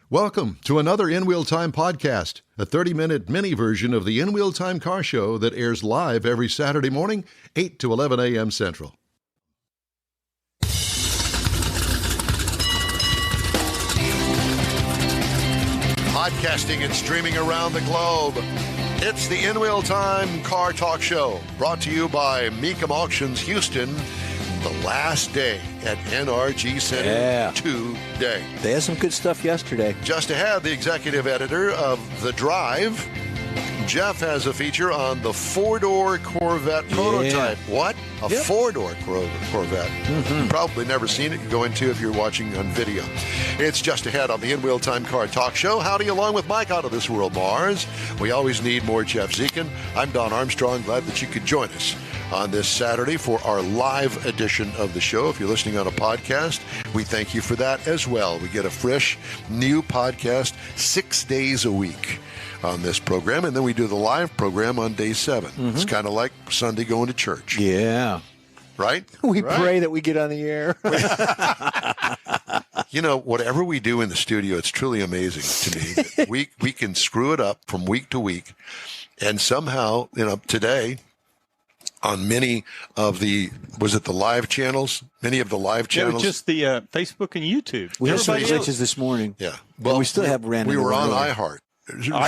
Welcome to another In Wheel Time podcast, a 30-minute mini version of the In Wheel Time car show that airs live every Saturday morning, 8 to 11 a.m. Central. Podcasting and streaming around the globe. It's the In Wheel Time Car Talk Show, brought to you by Mecum Auctions Houston. The last day at NRG Center today. They had some good stuff yesterday. Just ahead, the executive editor of The Drive, Jeff, has a feature on the four-door Corvette prototype. What? A four-door Corvette. Mm-hmm. You've probably never seen it. You go into if you're watching on video. It's just ahead on the In Wheel Time Car Talk Show. Howdy, along with Mike out of this world, Mars. We always need more Jeff Zekin. I'm Don Armstrong. Glad that you could join us on this Saturday for our live edition of the show. If you're listening on a podcast, we thank you for that as well. We get a fresh, new podcast 6 days a week on this program, and then we do the live program on day 7. Mm-hmm. It's kind of like Sunday going to church. Yeah. Right? We pray that we get on the air. You know, whatever we do in the studio, it's truly amazing to me. We can screw it up from week to week, and somehow, today, on many of the, was it the live channels? Many of the live channels. It was just the Facebook and YouTube. We had some glitches this morning. Yeah. Well, and we still have ran. We were on iHeart.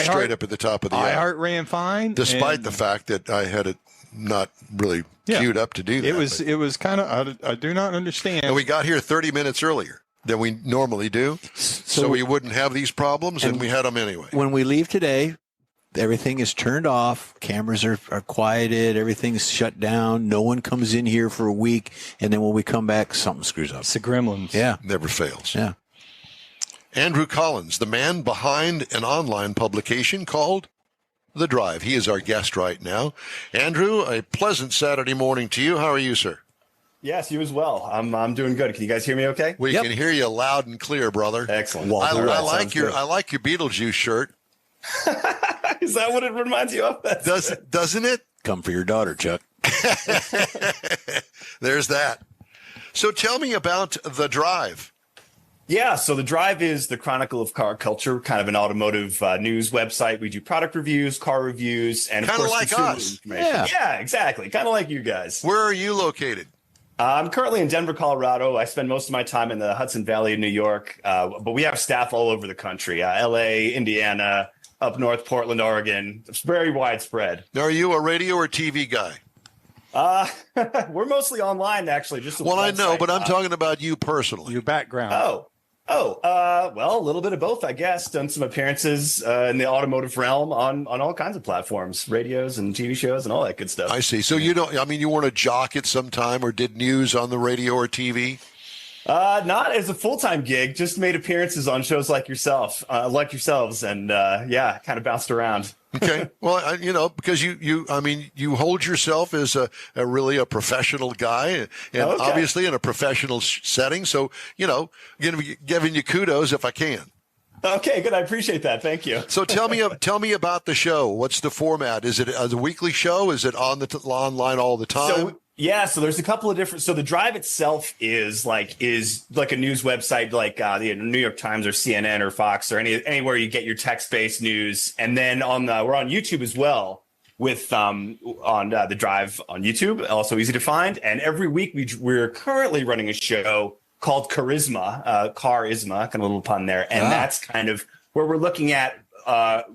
Straight up at the top of the iHeart ran fine. Despite the fact that I had it not really queued up to do that. It was kind of, I do not understand. And we got here 30 minutes earlier than we normally do. So we wouldn't have these problems, and we had them anyway. When we leave today, everything is turned off. Cameras are quieted. Everything's shut down. No one comes in here for a week. And then when we come back, something screws up. It's the gremlins. Yeah. Never fails. Yeah. Andrew Collins, the man behind an online publication called The Drive. He is our guest right now. Andrew, a pleasant Saturday morning to you. How are you, sir? Yes, you as well. I'm doing good. Can you guys hear me okay? We can hear you loud and clear, brother. Excellent. I like your Beetlejuice shirt. Is that what it reminds you of? Doesn't it? Come for your daughter, Chuck. There's that. So tell me about The Drive. Yeah, so The Drive is the chronicle of car culture, kind of an automotive news website. We do product reviews, car reviews, and of course, like us. Yeah, exactly. Kind of like you guys. Where are you located? I'm currently in Denver, Colorado. I spend most of my time in the Hudson Valley of New York, but we have staff all over the country, LA, Indiana, up north, Portland, Oregon. It's very widespread. Now, are you a radio or TV guy? We're mostly online, actually. I know, but I'm talking about you personally. Your background. Well, a little bit of both, I guess. Done some appearances in the automotive realm on all kinds of platforms, radios and TV shows and all that good stuff. I see. So you weren't a jock at some time or did news on the radio or TV? Not as a full-time gig, just made appearances on shows like yourselves, and kind of bounced around. Okay. Well, because you hold yourself as a really professional guy, and obviously in a professional setting. So, giving you kudos if I can. Okay, good. I appreciate that. Thank you. So tell me about the show. What's the format? Is it a weekly show? Is it on the online all the time? So there's a couple of different. So The Drive itself is like a news website, like the New York Times or CNN or Fox or anywhere you get your text-based news. And then we're on YouTube as well with on The Drive on YouTube, also easy to find. And every week we're currently running a show called Charisma, Carisma, kind of a little pun there, and that's kind of where we're looking at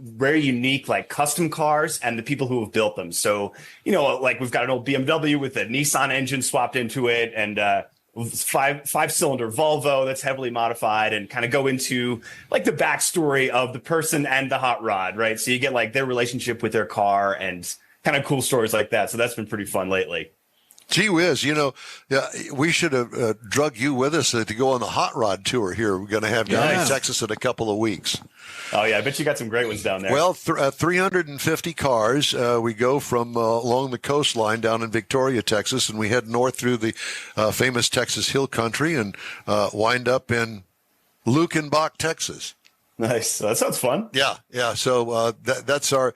very unique, like custom cars and the people who have built them. So, like we've got an old BMW with a Nissan engine swapped into it and five-cylinder Volvo that's heavily modified, and kind of go into like the backstory of the person and the hot rod, right? So you get like their relationship with their car and kind of cool stories like that. So that's been pretty fun lately. Gee whiz, we should have drug you with us to go on the hot rod tour here. We're going to have down in Texas in a couple of weeks. Oh, yeah. I bet you got some great ones down there. Well, 350 cars. We go from along the coastline down in Victoria, Texas, and we head north through the famous Texas Hill Country and wind up in Lukenbach, Texas. Nice. That sounds fun. Yeah. So that's our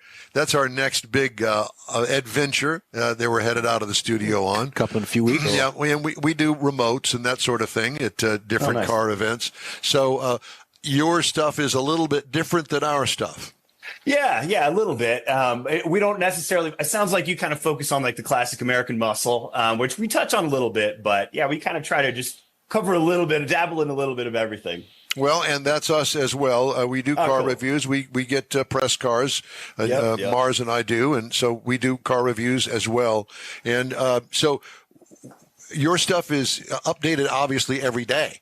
next big adventure. They were headed out of the studio on a few weeks. Yeah, we do remotes and that sort of thing at different car events. So your stuff is a little bit different than our stuff. Yeah, a little bit. We don't necessarily. It sounds like you kind of focus on like the classic American muscle, which we touch on a little bit. But yeah, we kind of try to just cover a little bit, dabble in a little bit of everything. Well, and that's us as well. We do car reviews. We get press cars. Mars and I do, and so we do car reviews as well. And so your stuff is updated, obviously, every day.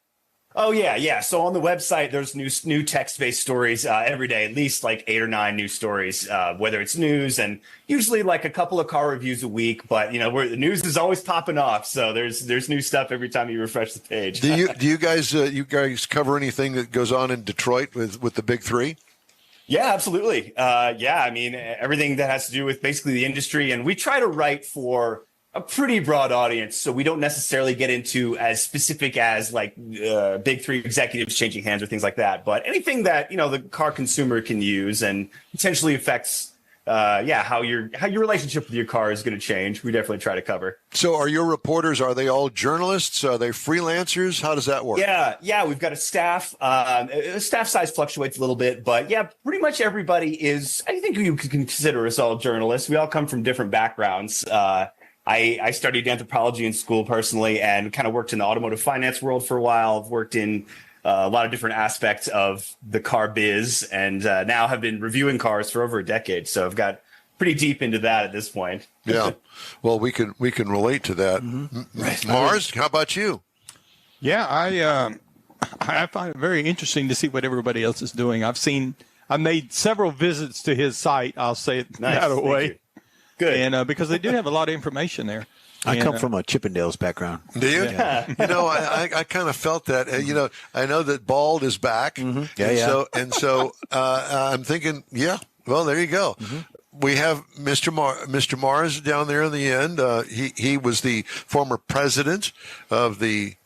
Oh, yeah. So on the website, there's new text-based stories every day, at least like 8 or 9 new stories, whether it's news and usually like a couple of car reviews a week. But, the news is always popping off. So there's new stuff every time you refresh the page. Do you guys cover anything that goes on in Detroit with the big three? Yeah, absolutely. I mean, everything that has to do with basically the industry. And we try to write for a pretty broad audience, so we don't necessarily get into as specific as like big three executives changing hands or things like that. But anything that the car consumer can use and potentially affects, how your relationship with your car is going to change, we definitely try to cover. So, are your reporters? Are they all journalists? Are they freelancers? How does that work? Yeah, we've got a staff. Staff size fluctuates a little bit, but yeah, pretty much everybody is. I think you could consider us all journalists. We all come from different backgrounds. I studied anthropology in school personally and kind of worked in the automotive finance world for a while. I've worked in a lot of different aspects of the car biz and now have been reviewing cars for over a decade. So I've got pretty deep into that at this point. Yeah. Well, we can relate to that. Mm-hmm. Mars, how about you? Yeah, I find it very interesting to see what everybody else is doing. I made several visits to his site. I'll say it that way. Good. And because they do have a lot of information there. I come from a Chippendales background. Do you? Yeah. I kind of felt that. I know that Bald is back. Mm-hmm. Yeah. So I'm thinking, well, there you go. Mm-hmm. We have Mr. Mars down there in the end. He was the former president of the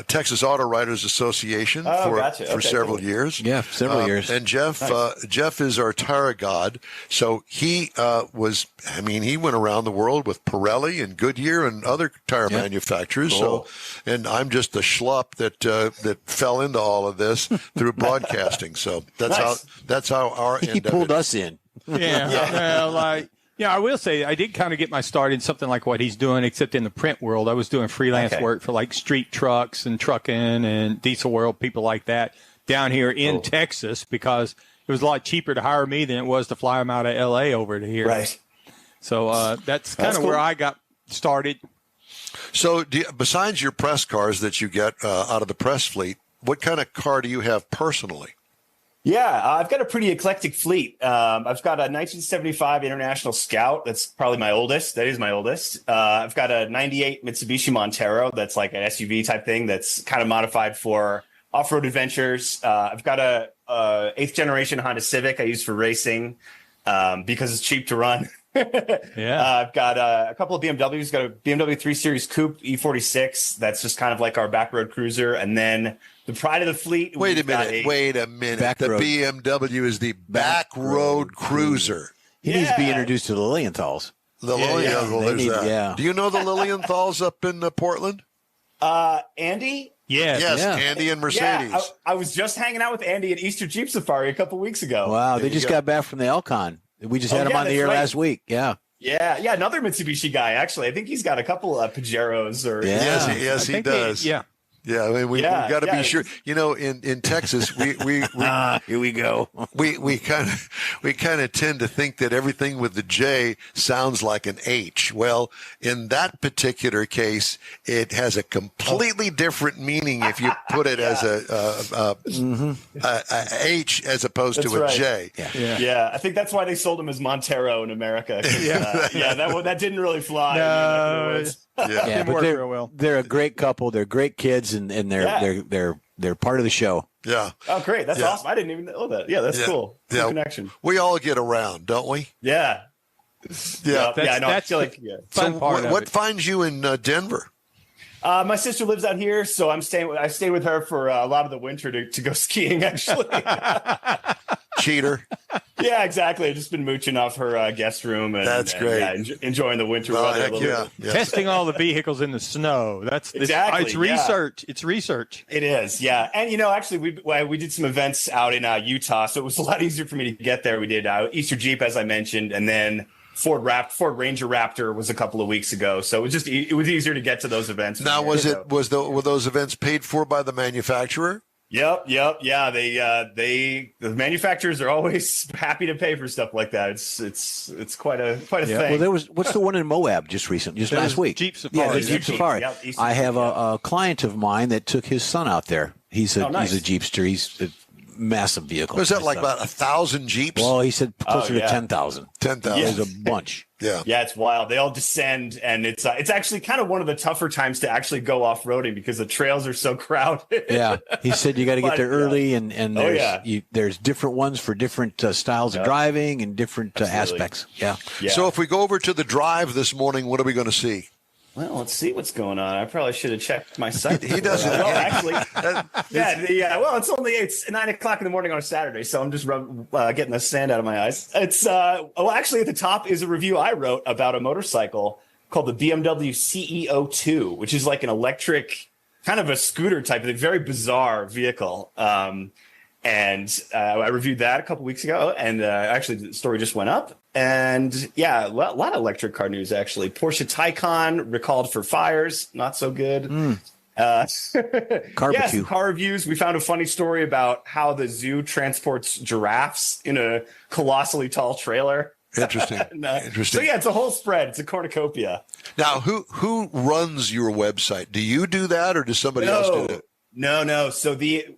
Texas Auto Writers Association for several years. Yeah, several years. And Jeff, nice. Jeff is our tire god. So he he went around the world with Pirelli and Goodyear and other tire manufacturers. Cool. So, and I'm just the schlup that fell into all of this through broadcasting. So that's how our he pulled us in. Yeah, I will say I did kind of get my start in something like what he's doing, except in the print world. I was doing freelance work for like street trucks and trucking and diesel world, people like that down here in Texas, because it was a lot cheaper to hire me than it was to fly them out of L.A. over to here. Right. So that's kind of where I got started. So besides your press cars that you get out of the press fleet, what kind of car do you have personally? Yeah, I've got a pretty eclectic fleet. I've got a 1975 International Scout. That's probably my oldest. That is my oldest. I've got a 98 Mitsubishi Montero. That's like an SUV type thing that's kind of modified for off-road adventures. I've got a 8th generation Honda Civic I use for racing because it's cheap to run. I've got a couple of BMWs. Got a BMW 3 Series Coupe E46. That's just kind of like our backroad cruiser. And then the pride of the fleet. Wait a minute. The BMW is the backroad cruiser. He needs to be introduced to the Lilienthals. The Lilienthals. There's that. Yeah. Do you know the Lilienthals up in Portland? Andy? Yes, Andy and Mercedes. Yeah, I was just hanging out with Andy at Easter Jeep Safari a couple weeks ago. Wow, they just got back from the Elcon. We just had him on the air last week. Yeah, another Mitsubishi guy, actually. I think he's got a couple of Pajeros. Yes, he does. Yeah, I mean, we got to be sure. In Texas, we here we go. We kind of tend to think that everything with the J sounds like an H. Well, in that particular case, it has a completely different meaning if you put it as a H as opposed to a J. Yeah, I think that's why they sold him as Montero in America. That didn't really fly. No. But they're a great couple. They're great kids, and they're part of the show. Yeah. Oh, great! That's awesome. I didn't even know that. Yeah, that's cool. Cool connection. We all get around, don't we? Yeah. Yeah. That's like fun part. What finds you in Denver? My sister lives out here, so I stay with her for a lot of the winter to go skiing. Actually, cheater. Yeah, exactly. I've just been mooching off her guest room. And, That's great. enjoying the winter weather a little bit. Yeah. Testing all the vehicles in the snow. That's Exactly, It's research. It's research. It is, yeah. And, actually, we did some events out in Utah, so it was a lot easier for me to get there. We did Easter Jeep, as I mentioned, and then Ford Ranger Raptor was a couple of weeks ago. So it was easier to get to those events. Now, were those events paid for by the manufacturer? Yep. Yeah. The manufacturers are always happy to pay for stuff like that. It's quite a thing. Well, what's the one in Moab just last week? Jeep Safari. Yeah, Jeep Safari. Yep, I have a client of mine that took his son out there. He's a Jeepster. He's a massive vehicle. Was that like about 1,000 Jeeps? Well, he said closer to 10,000. 10,000. There's a bunch. Yeah. Yeah, it's wild. They all descend, and it's actually kind of one of the tougher times to actually go off-roading because the trails are so crowded. Yeah, he said you got to get there early, and there's different ones for different styles of driving and different aspects. Yeah. So if we go over to the drive this morning, what are we going to see? Well, let's see what's going on. I probably should have checked my site. He doesn't. Well, actually, well, it's 9 o'clock in the morning on a Saturday, so I'm just getting the sand out of my eyes. It's actually at the top is a review I wrote about a motorcycle called the BMW CEO2, which is like an electric, kind of a scooter type of thing, very bizarre vehicle. And I reviewed that a couple weeks ago, and actually the story just went up. And a lot of electric car news, actually. Porsche Taycan recalled for fires, not so good. Some car reviews. We found a funny story about how the zoo transports giraffes in a colossally tall trailer. Interesting. Interesting. So it's a whole spread. It's a cornucopia. Now, who runs your website? Do you do that, or does somebody else do it? No. So the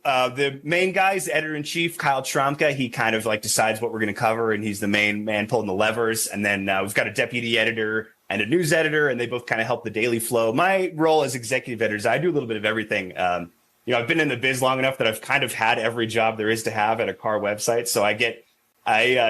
main guy is the editor-in-chief, Kyle Tromka. He kind of like decides what we're going to cover, and he's the main man pulling the levers. And then we've got a deputy editor and a news editor, and they both kind of help the daily flow. My role as executive editor is I do a little bit of everything. I've been in the biz long enough that I've kind of had every job there is to have at a car website. So I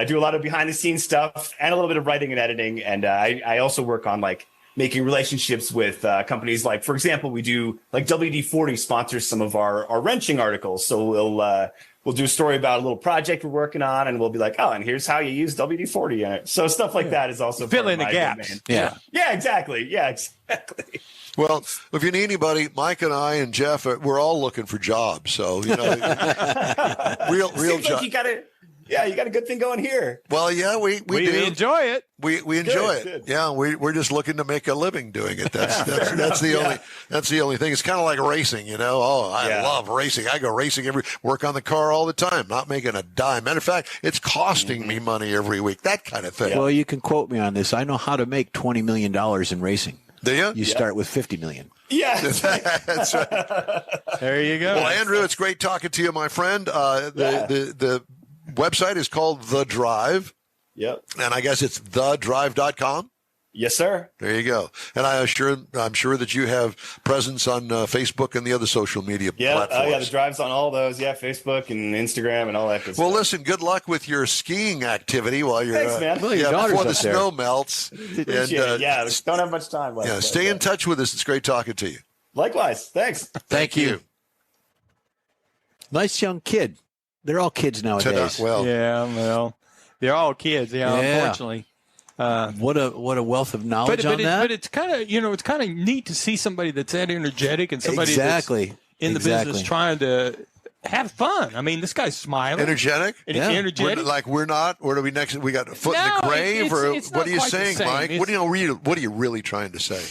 do a lot of behind-the-scenes stuff and a little bit of writing and editing. And I also work on like making relationships with companies. Like, for example, we do like WD-40 sponsors some of our wrenching articles. So we'll do a story about a little project we're working on, and we'll be like, oh, and here's how you use WD-40 in it. So stuff like that is also fill in the gaps. Domain. Yeah, exactly. Yeah, exactly. Well, if you need anybody, Mike and I and Jeff, we're all looking for jobs. So, real job. You got a good thing going here. Well, yeah, we do. Enjoy it. We enjoy it. Good. Yeah, we're just looking to make a living doing it. That's the only thing. It's kind of like racing, I love racing. I go racing work on the car all the time, not making a dime. Matter of fact, it's costing me money every week. That kind of thing. Well, you can quote me on this. I know how to make $20 million in racing. Do you? You start with $50 million. Yeah, that's right. There you go. Well, Andrew, it's great talking to you, my friend. The website is called The Drive. Yep. And I guess it's thedrive.com. Yes, sir. There you go. And I'm sure that you have presence on Facebook and the other social media platforms. The Drive's on all those. Yeah, Facebook and Instagram and all that good stuff. Well, listen, good luck with your skiing activity while you're Thanks, man. before the snow melts. Don't have much time left. Yeah, stay in touch with us. It's great talking to you. Likewise. Thanks. Thank you. Nice young kid. They're all kids nowadays. They're all kids. Yeah, unfortunately. What a wealth of knowledge on that. But it's kind of it's kind of neat to see somebody that's that energetic and somebody that's in the business trying to have fun. I mean, this guy's smiling. Energetic? Energetic. We're not? Or do we next? We got a foot in the grave? Or what are you saying, Mike? What are you really trying to say?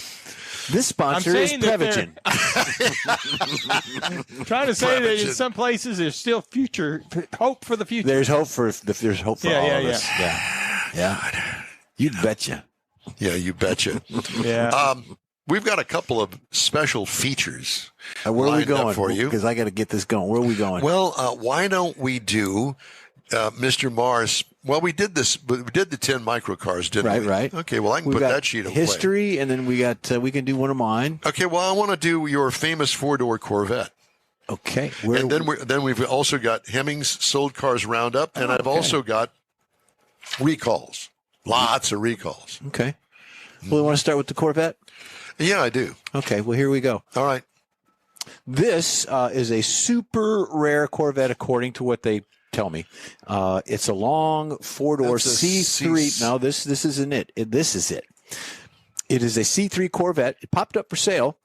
This sponsor is Prevagen. Trying to say that in some places there's still hope for the future. There's hope for all of us. Yeah. You betcha. Yeah, you betcha. Yeah. We've got a couple of special features. Where are we going for you? Because I got to get this going. Where are we going? Well, why don't we do Mr. Mars? Well, we did this, but we did the 10 microcars, didn't we? Right. Okay, well, I can put that sheet away. History, and then we can do one of mine. Okay, well, I want to do your famous four-door Corvette. Okay. And then we've also got Hemmings Sold Cars Roundup, and I've also got recalls. Lots of recalls. Okay. Well, you want to start with the Corvette? Yeah, I do. Okay, well, here we go. All right. This is a super rare Corvette according to what they tell me. It's a long four-door C3. No, this isn't it. This is it. It is a C3 Corvette. It popped up for sale.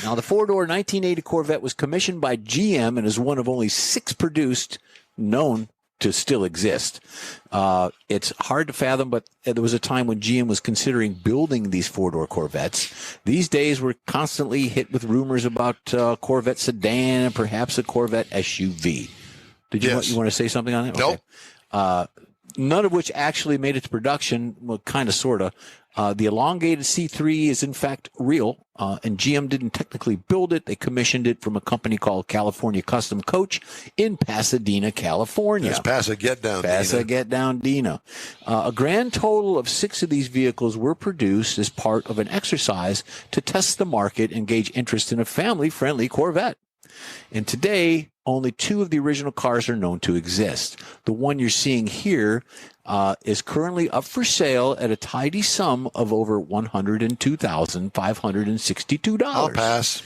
Now, the four-door 1980 Corvette was commissioned by GM and is one of only 6 produced known to still exist. It's hard to fathom, but there was a time when GM was considering building these four-door Corvettes. These days, we're constantly hit with rumors about Corvette sedan and perhaps a Corvette SUV. Did you, you want to say something on that? Nope. Okay. None of which actually made it to production. Well, kind of, sort of. The elongated C3 is, in fact, real, and GM didn't technically build it. They commissioned it from a company called California Custom Coach in Pasadena, California. That's Pasadena. A grand total of 6 of these vehicles were produced as part of an exercise to test the market and gauge interest in a family-friendly Corvette. And today, only 2 of the original cars are known to exist. The one you're seeing here is currently up for sale at a tidy sum of over $102,562. I'll pass.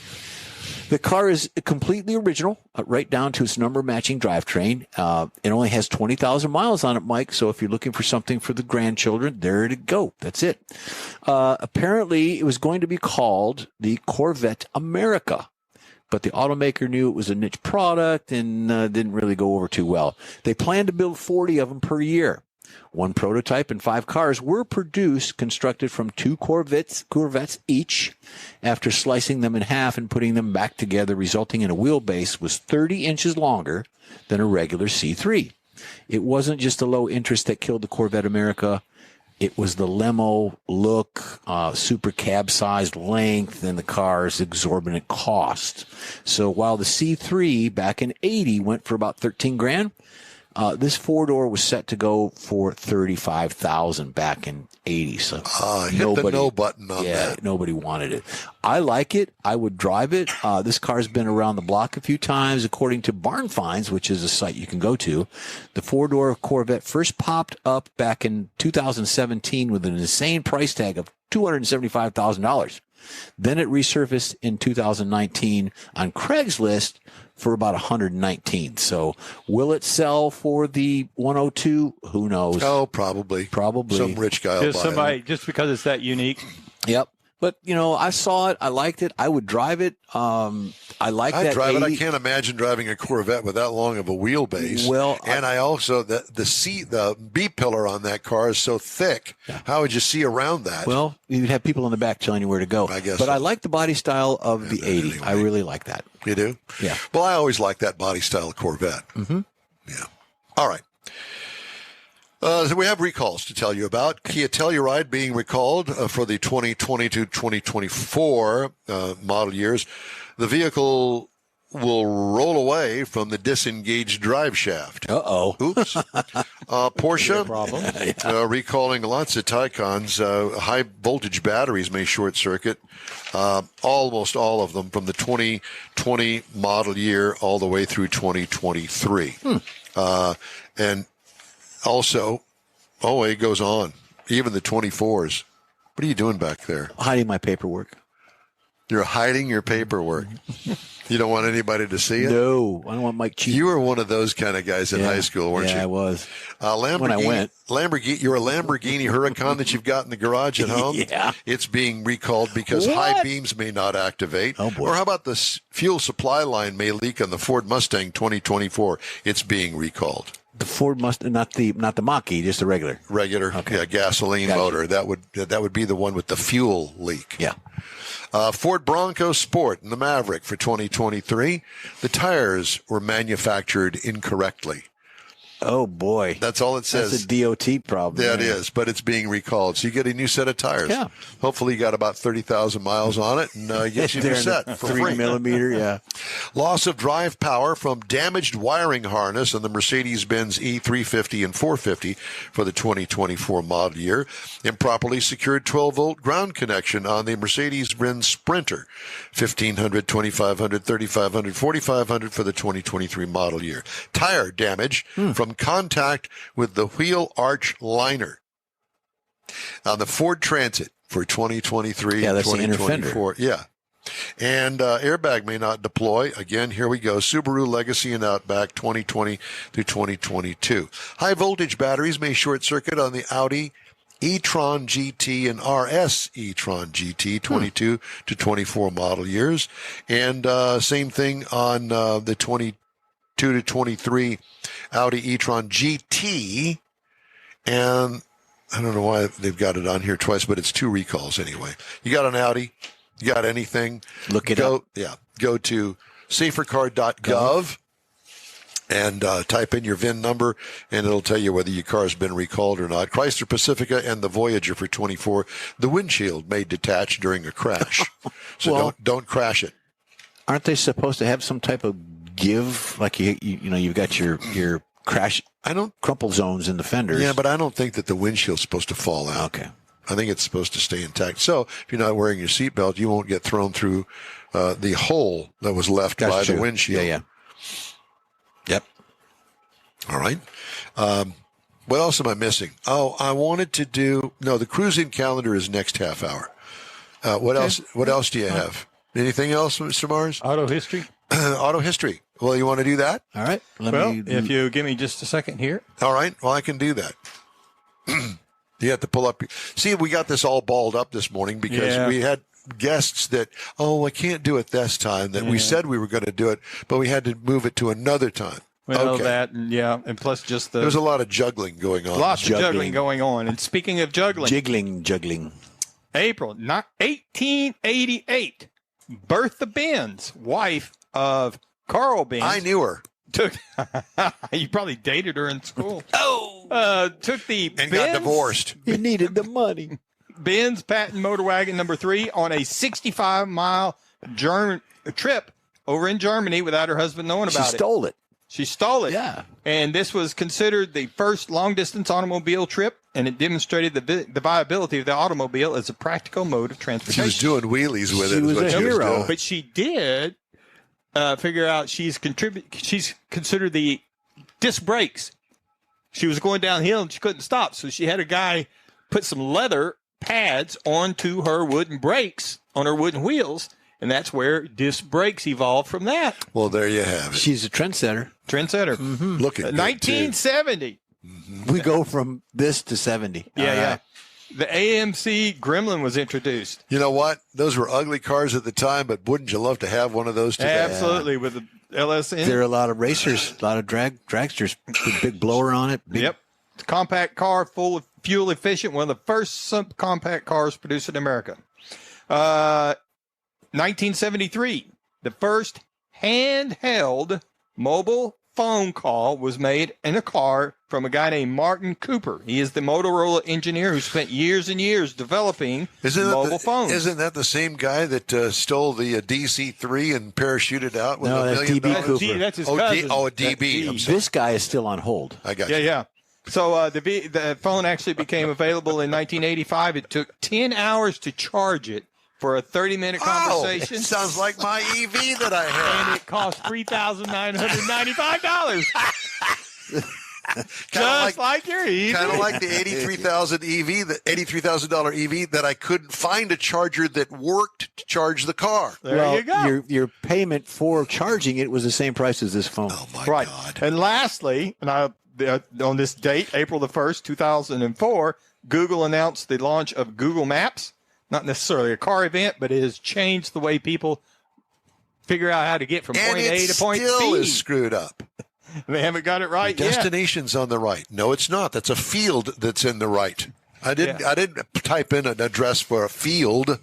The car is completely original, right down to its number-matching drivetrain. It only has 20,000 miles on it, Mike, so if you're looking for something for the grandchildren, there to go. That's it. Apparently, it was going to be called the Corvette America, but the automaker knew it was a niche product and didn't really go over too well. They planned to build 40 of them per year. 1 prototype and 5 cars were produced, constructed from 2 Corvettes each. After slicing them in half and putting them back together, resulting in a wheelbase was 30 inches longer than a regular C3. It wasn't just the low interest that killed the Corvette America. It was the limo look, super cab-sized length, and the car's exorbitant cost. So while the C3 back in 80 went for about $13,000, this four-door was set to go for $35,000 back in 80. So hit the no button on that. Yeah, nobody wanted it. I like it. I would drive it. This car's been around the block a few times. According to Barn Finds, which is a site you can go to, the four-door Corvette first popped up back in 2017 with an insane price tag of $275,000. Then it resurfaced in 2019 on Craigslist for about 119. So will it sell for the 102? Who knows? Oh, probably. Some rich guy will buy it. Just because it's that unique. Yep. But, I saw it. I liked it. I would drive it. I'd drive it. I can't imagine driving a Corvette with that long of a wheelbase. Well, and I also, the B-pillar on that car is so thick. Yeah. How would you see around that? Well, you'd have people in the back telling you where to go. I guess. But I like the body style of the 80. Anyway. I really like that. You do? Yeah. Well, I always like that body style of Corvette. Mm-hmm. Yeah. All right. So we have recalls to tell you about. Kia Telluride being recalled for the 2022-2024 model years. The vehicle will roll away from the disengaged drive shaft. Uh-oh. Oops. Porsche recalling lots of Taycans. High voltage batteries may short circuit. Almost all of them from the 2020 model year all the way through 2023. And also, it goes on. Even the 24s. What are you doing back there? Hiding my paperwork. You're hiding your paperwork. You don't want anybody to see it? No, I don't want Mike cheating. You were one of those kind of guys in high school, weren't you? Yeah, I was. When I went. You're a Lamborghini Huracan that you've got in the garage at home? Yeah. It's being recalled because high beams may not activate. Oh, boy. Or how about the fuel supply line may leak on the Ford Mustang 2024? It's being recalled. The Ford Mustang, not the Mach-E, just the regular. Okay. Gasoline motor. That would be the one with the fuel leak. Yeah. Ford Bronco Sport and the Maverick for 2023. The tires were manufactured incorrectly. Oh, boy. That's all it says. That's a DOT problem. Yeah, it is, but it's being recalled. So you get a new set of tires. Yeah. Hopefully you got about 30,000 miles on it and get you a new set for 3 millimeter, yeah. Loss of drive power from damaged wiring harness on the Mercedes-Benz E350 and 450 for the 2024 model year. Improperly secured 12-volt ground connection on the Mercedes-Benz Sprinter. 1,500, 2,500, 3,500, 4,500 for the 2023 model year. Tire damage from contact with the wheel arch liner on the Ford Transit for 2023 and 2024. Yeah. And airbag may not deploy. Again, here we go. Subaru Legacy and Outback 2020 through 2022. High voltage batteries may short circuit on the Audi e-tron GT and RS e-tron GT 22 to 24 model years. And same thing on the 22 to 23 Audi e-tron GT. And I don't know why they've got it on here twice, but it's 2 recalls anyway. You got an Audi, you got anything, look it up. Yeah, go to safercar.gov and type in your VIN number, and it'll tell you whether your car has been recalled or not. Chrysler Pacifica and the Voyager for 24. The windshield may detach during a crash, so Well, don't crash it. Aren't they supposed to have some type of give? Like you've got your crash. Crumple zones in the fenders. Yeah, but I don't think that the windshield's supposed to fall out. Okay. I think it's supposed to stay intact. So if you're not wearing your seatbelt, you won't get thrown through the hole that was left by the windshield. Yeah. Yep. All right. What else am I missing? Oh, I wanted to do the cruising calendar is next half hour. What else? What else do you have? Anything else, Mr. Mars? Auto history. Auto history. Well, you want to do that? All right. If you give me just a second here. All right. Well, I can do that. You have to pull up. See, we got this all balled up this morning because we had guests that, I can't do it this time, that we said we were going to do it, but we had to move it to another time. Well, and plus just there's a lot of juggling going on. Lots of juggling going on. And speaking of juggling. Juggling. April 1888, Bertha Benz, wife of Carl Benz. I knew her. You probably dated her in school. Took the and Benz, got divorced. He needed the money. Benz patent motor wagon number 3 on a 65-mile trip over in Germany without her husband knowing about it. She stole it. Yeah. And this was considered the first long-distance automobile trip, and it demonstrated the viability of the automobile as a practical mode of transportation. She was doing wheelies with it. She was a hero. But she did figure out she's considered the disc brakes. She was going downhill and she couldn't stop, so she had a guy put some leather pads onto her wooden brakes on her wooden wheels, and that's where disc brakes evolved from that. Well, there you have it. She's a trendsetter. Mm-hmm. Look at 1970. We go from this to 70. Yeah. The AMC Gremlin was introduced. You know what? Those were ugly cars at the time, but wouldn't you love to have one of those today? Absolutely, with the LSN. There are a lot of racers, a lot of dragsters, big blower on it. Yep. It's a compact car, full of fuel efficient, one of the first subcompact cars produced in America. 1973, the first handheld mobile phone call was made in a car from a guy named Martin Cooper. He is the Motorola engineer who spent years and years developing mobile phones. Isn't that the same guy that stole the DC-3 and parachuted out with $1 million? DB Cooper. That's his cousin. A DB. I'm sorry. This guy is still on hold. I got you. Yeah. So the phone actually became available in 1985. It took 10 hours to charge it for a 30-minute conversation. It sounds like my EV that I had. And it cost $3,995. Just like your EV. Kind of like the $83,000 EV that I couldn't find a charger that worked to charge the car. There you go. Your payment for charging it was the same price as this phone. Oh, my God. And lastly, on this date, April the 1st, 2004, Google announced the launch of Google Maps. Not necessarily a car event, but it has changed the way people figure out how to get from point A to point B. And it still is screwed up. They haven't got it right yet. Destination's on the right. No, it's not. That's a field that's in the right. I didn't type in an address for a field.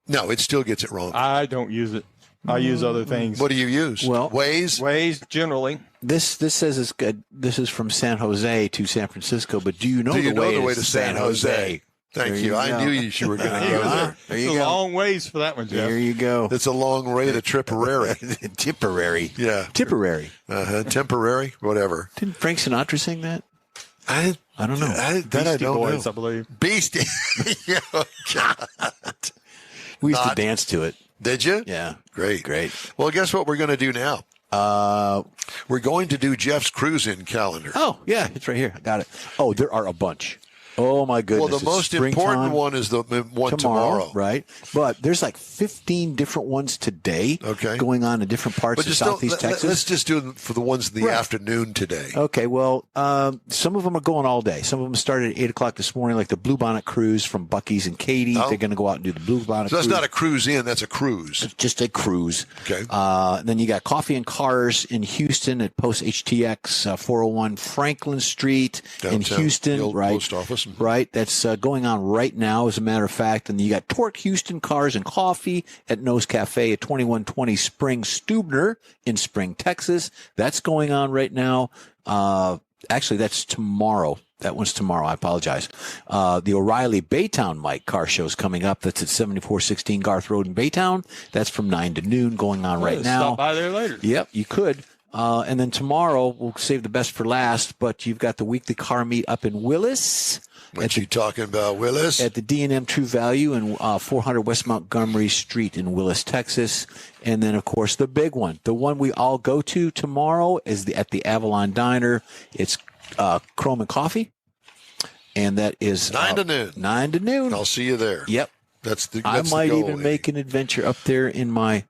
No, it still gets it wrong. I don't use it. I use other things. What do you use? Well, Waze generally. This says it's good. This is from San Jose to San Francisco, but do you know the way to San Jose? Thank you. I knew you were going to go there. There you it's go. a long ways for that one, Jeff. There you go. It's a long way to Tipperary. Tipperary. Yeah. Tipperary. Temporary, whatever. Didn't Frank Sinatra sing that? I don't know. I don't Boys, know. I believe. Beastie. Oh, God. We used to dance to it. Did you? Yeah. Great. Well, guess what we're going to do now? We're going to do Jeff's cruise-in calendar. Oh, yeah. It's right here. I got it. Oh, there are a bunch. Oh, my goodness. Well, the most important one is the one tomorrow. Right. But there's like 15 different ones today going on in different parts of Southeast Texas. Let's just do it for the ones in the afternoon today. Okay. Well, some of them are going all day. Some of them started at 8 o'clock this morning, like the Bluebonnet Cruise from Buc-ee's and Katy. They're going to go out and do the Bluebonnet Cruise. So that's not a cruise in, that's a cruise. It's just a cruise. Okay. Then you got Coffee and Cars in Houston at Post HTX 401 Franklin Street in Houston. The old post office. Right. That's going on right now, as a matter of fact. And you got Torque Houston Cars and Coffee at Nose Cafe at 2120 Spring Stubner in Spring, Texas. That's going on right now. Actually, that's tomorrow. That one's tomorrow. I apologize. The O'Reilly Baytown Mike car show is coming up. That's at 7416 Garth Road in Baytown. That's from 9 to noon going on right now. Stop by there later. Yep, you could. And then tomorrow, we'll save the best for last, but you've got the weekly car meet up in Willis. What you talking about, Willis? At the D&M True Value in 400 West Montgomery Street in Willis, Texas. And then, of course, the big one. The one we all go to tomorrow is at the Avalon Diner. It's Chrome and Coffee. And that is 9 to noon. 9 to noon. I'll see you there. Yep. That's I might the goal, even make an adventure up there in my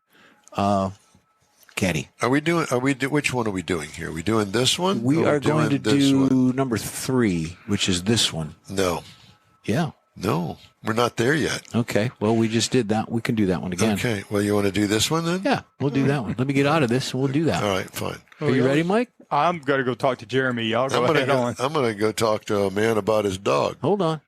caddy. Which one are we doing here? Are we doing this one? We are going to do number 3, which is this one. No. Yeah. No, we're not there yet. Okay. Well, we just did that. We can do that one again. Okay. Well, you want to do this one then? Yeah, we'll do that one. Let me get out of this and we'll do that. All right, fine. Are you ready, Mike? I'm going to go talk to Jeremy. Y'all go ahead on. I'm going to go talk to a man about his dog. Hold on.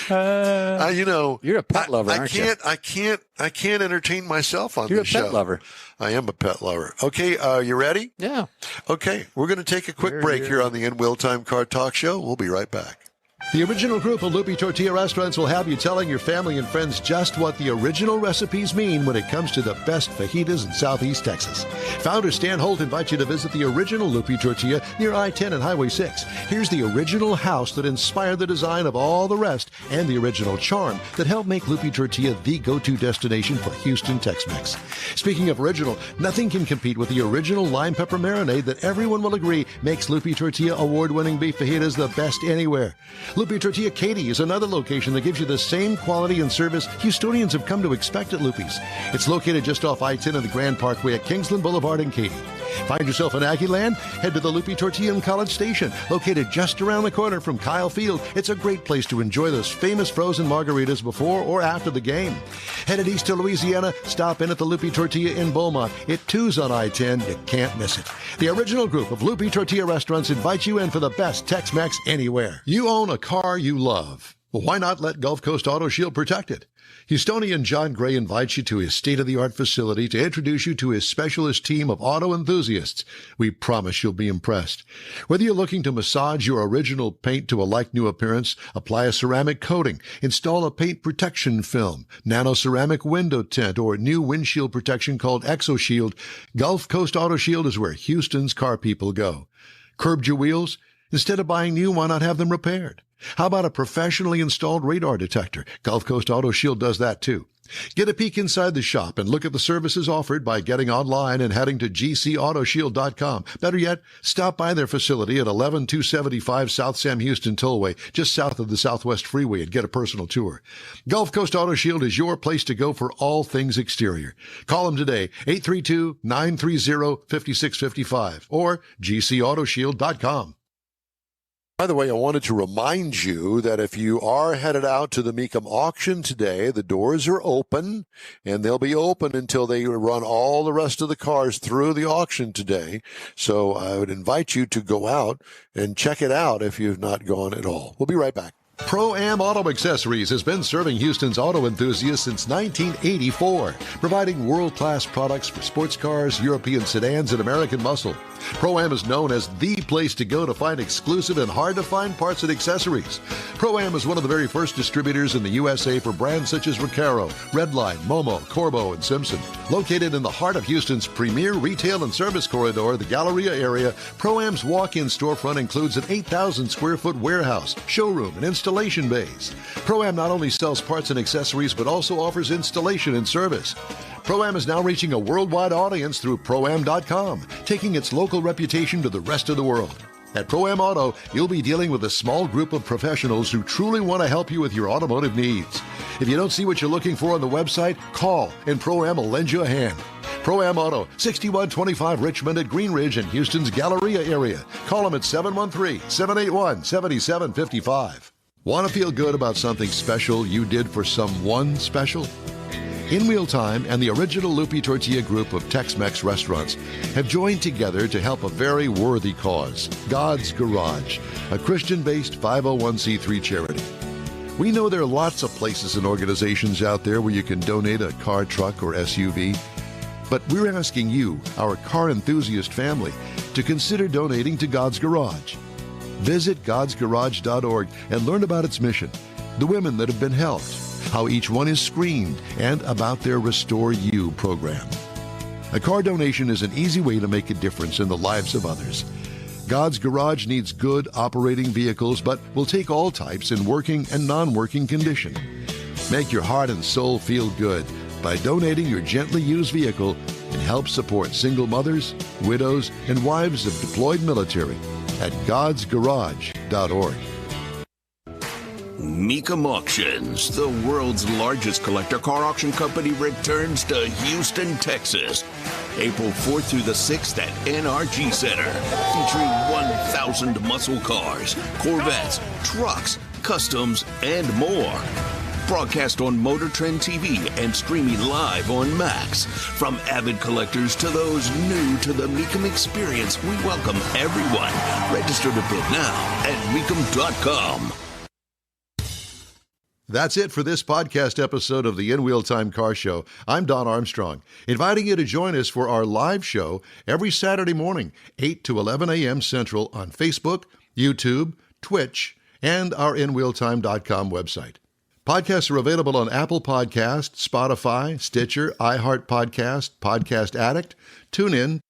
You're a pet lover, aren't you? I can't entertain myself on You're this show. You're a pet lover. I am a pet lover. Okay, are you ready? Yeah. Okay, we're going to take a quick break here on the In Wheel Time Car Talk Show. We'll be right back. The original group of Loopy Tortilla restaurants will have you telling your family and friends just what the original recipes mean when it comes to the best fajitas in Southeast Texas. Founder Stan Holt invites you to visit the original Loopy Tortilla near I-10 and Highway 6. Here's the original house that inspired the design of all the rest and the original charm that helped make Loopy Tortilla the go-to destination for Houston Tex-Mex. Speaking of original, nothing can compete with the original lime pepper marinade that everyone will agree makes Loopy Tortilla award-winning beef fajitas the best anywhere. Loopy Tortilla Katy is another location that gives you the same quality and service Houstonians have come to expect at Loopy's. It's located just off I-10 and the Grand Parkway at Kingsland Boulevard in Katy. Find yourself in Aggieland? Head to the Loopy Tortilla in College Station, located just around the corner from Kyle Field. It's a great place to enjoy those famous frozen margaritas before or after the game. Headed east to Louisiana, stop in at the Loopy Tortilla in Beaumont. It too's on I-10. You can't miss it. The original group of Loopy Tortilla restaurants invites you in for the best Tex-Mex anywhere. You own a car you love. Well, why not let Gulf Coast Auto Shield protect it? Houstonian John Gray invites you to his state-of-the-art facility to introduce you to his specialist team of auto enthusiasts. We promise you'll be impressed. Whether you're looking to massage your original paint to a like-new appearance, apply a ceramic coating, install a paint protection film, nano-ceramic window tint, or new windshield protection called ExoShield, Gulf Coast Auto Shield is where Houston's car people go. Curbed your wheels? Instead of buying new, why not have them repaired? How about a professionally installed radar detector? Gulf Coast Auto Shield does that too. Get a peek inside the shop and look at the services offered by getting online and heading to gcautoshield.com. Better yet, stop by their facility at 11275 South Sam Houston Tollway, just south of the Southwest Freeway, and get a personal tour. Gulf Coast Auto Shield is your place to go for all things exterior. Call them today, 832-930-5655 or gcautoshield.com. By the way, I wanted to remind you that if you are headed out to the Mecum auction today, the doors are open, and they'll be open until they run all the rest of the cars through the auction today. So I would invite you to go out and check it out if you've not gone at all. We'll be right back. Pro-Am Auto Accessories has been serving Houston's auto enthusiasts since 1984, providing world-class products for sports cars, European sedans, and American muscle. Pro-Am is known as the place to go to find exclusive and hard-to-find parts and accessories. Pro-Am is one of the very first distributors in the USA for brands such as Recaro, Redline, Momo, Corbo, and Simpson. Located in the heart of Houston's premier retail and service corridor, the Galleria area, Pro-Am's walk-in storefront includes an 8,000-square-foot warehouse, showroom, and installation bays. Pro-Am not only sells parts and accessories, but also offers installation and service. Pro-Am is now reaching a worldwide audience through Pro-Am.com, taking its local reputation to the rest of the world. At Pro-Am Auto, you'll be dealing with a small group of professionals who truly want to help you with your automotive needs. If you don't see what you're looking for on the website, call and Pro-Am will lend you a hand. Pro-Am Auto, 6125 Richmond at Green Ridge and Houston's Galleria area. Call them at 713-781-7755. Want to feel good about something special you did for someone special? In Wheel Time and the original Lupi Tortilla group of Tex-Mex restaurants have joined together to help a very worthy cause, God's Garage, a Christian-based 501c3 charity. We know there are lots of places and organizations out there where you can donate a car, truck, or SUV, but we're asking you, our car enthusiast family, to consider donating to God's Garage. Visit godsgarage.org and learn about its mission, the women that have been helped, how each one is screened, and about their Restore You program. A car donation is an easy way to make a difference in the lives of others. God's Garage needs good operating vehicles, but will take all types in working and non-working condition. Make your heart and soul feel good by donating your gently used vehicle and help support single mothers, widows, and wives of deployed military at godsgarage.org. Mecum Auctions, the world's largest collector car auction company, returns to Houston, Texas, April 4th through the 6th at NRG Center, featuring 1,000 muscle cars, Corvettes, trucks, customs, and more. Broadcast on Motor Trend TV and streaming live on Max. From avid collectors to those new to the Mecum experience, we welcome everyone. Register to bid now at mecum.com. That's it for this podcast episode of the In Wheel Time Car Show. I'm Don Armstrong, inviting you to join us for our live show every Saturday morning, 8 to 11 a.m. Central on Facebook, YouTube, Twitch, and our InWheelTime.com website. Podcasts are available on Apple Podcast, Spotify, Stitcher, iHeart Podcast, Podcast Addict, TuneIn,